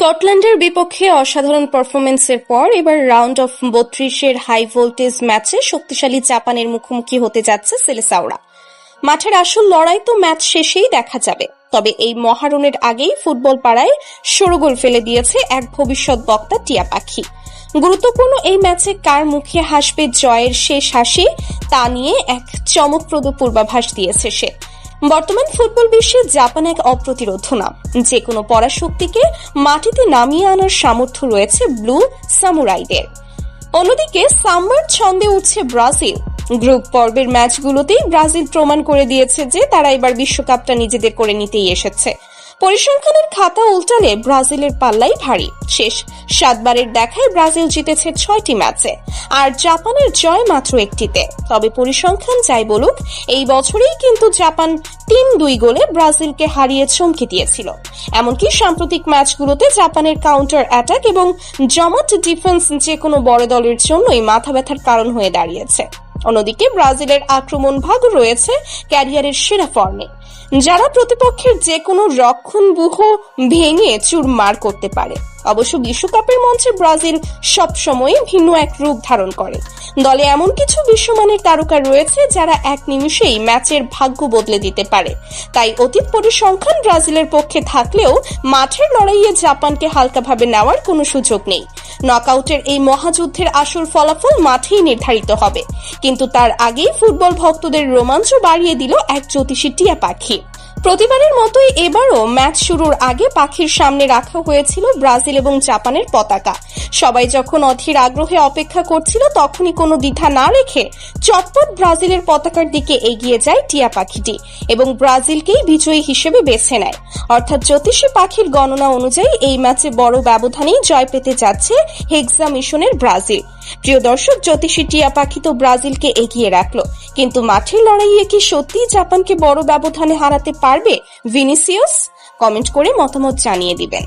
স্কটল্যান্ডের বিপক্ষে অসাধারণ পারফরমেন্সের পর এবার রাউন্ড অফ 32-এর হাই ভোল্টেজ ম্যাচে শক্তিশালী জাপানের মুখোমুখি হতে যাচ্ছে সেলেসাওরা। মাঠের আসল লড়াই তো ম্যাচ শেষেই দেখা যাবে। তবে এই মহারণের আগেই ফুটবল পাড়ায় শোরগোল ফেলে দিয়েছে এক ভবিষ্যৎ বক্তা টিয়া পাখি। গুরুত্বপূর্ণ এই ম্যাচে কার মুখে হাসবে জয়ের শেষ হাসি, তা নিয়ে এক চমকপ্রদ পূর্বাভাস দিয়েছে সে। বর্তমান ফুটবল বিশ্বে জাপান এক অপ্রতিরোধ নাম। যে কোনো পরাশক্তিকে মাটিতে নামিয়ে আনার সামর্থ্য রয়েছে ব্লু সামুরাইদের। অন্যদিকে সাম্বার ছন্দে উঠছে ব্রাজিল। গ্রুপ পর্বের ম্যাচগুলোতেই ব্রাজিল প্রমাণ করে দিয়েছে যে তারা এবার বিশ্বকাপটা নিজেদের করে নিতেই এসেছে। পরিসংখ্যানের খাতা উল্টালে ব্রাজিলের পাল্লাই ভারী। শেষ 7 বারের দেখায় ব্রাজিল জিতেছে 6টি ম্যাচে, আর জাপানের জয় মাত্র একটিতে। তবে পরিসংখ্যান যাই বলুক, এই বছরেই কিন্তু জাপান 3-2 গোলে ব্রাজিলকে হারিয়ে চমকে দিয়েছিল। এমনকি সাম্প্রতিক ম্যাচগুলোতে জাপানের কাউন্টার অ্যাটাক এবং জমাট ডিফেন্স যে কোনো বড় দলের জন্যই মাথা ব্যথার কারণ হয়ে দাঁড়িয়েছে। অন্যদিকে ব্রাজিলের আক্রমণ ভাগ রয়েছে ক্যারিয়ারের সেরা ফর্মে, যারা প্রতিপক্ষের যে কোনো রক্ষণব্যূহ ভেঙে চুরমার করতে পারে। অবশ্য বিশ্বকাপের মঞ্চে ব্রাজিল সবসময় ভিন্ন এক রূপ ধারণ করে। দলে এমন কিছু বিশ্বমানের তারকা রয়েছে যারা এক নিমিষেই ম্যাচের ভাগ্য বদলে দিতে পারে। তাই অতীত পরিসংখ্যান ব্রাজিলের পক্ষে থাকলেও মাঠের লড়াইয়ে জাপানকে হালকাভাবে নেওয়ার কোনো সুযোগ নেই। নকআউটের এই মহাযুদ্ধের আসল ফলাফল মাঠেই নির্ধারিত হবে। কিন্তু তার আগেই ফুটবল ভক্তদের রোমাঞ্চ বাড়িয়ে দিল এক জ্যোতিষী টিয়া পাখি। প্রতিবারের মতোই এবারও ম্যাচ শুরুর আগে পাখির সামনে রাখা হয়েছিল ব্রাজিল এবং জাপানের পতাকা। সবাই যখন অধীর আগ্রহে অপেক্ষা করছিল, তখনই কোনো দ্বিধা না রেখে চটপট ব্রাজিলের পতাকার দিকে এগিয়ে যায় টিয়া পাখিটি এবং ব্রাজিলকেই বিজয়ী হিসেবে বেছে নেয়। অর্থাৎ জ্যোতিষী পাখির গণনা অনুযায়ী এই ম্যাচে বড় ব্যবধানেই জয় পেতে যাচ্ছে হেক্সা মিশনের ব্রাজিল। প্রিয় দর্শক, জ্যোতিষী টিয়া পাখি তো ব্রাজিলকে এগিয়ে রাখলো, কিন্তু মাঠের লড়াইয়ে কি সত্যিই জাপানকে বড় ব্যবধানে হারাতে পারবে ভিনিসিয়াস? কমেন্ট করে মতামত জানিয়ে দিবেন।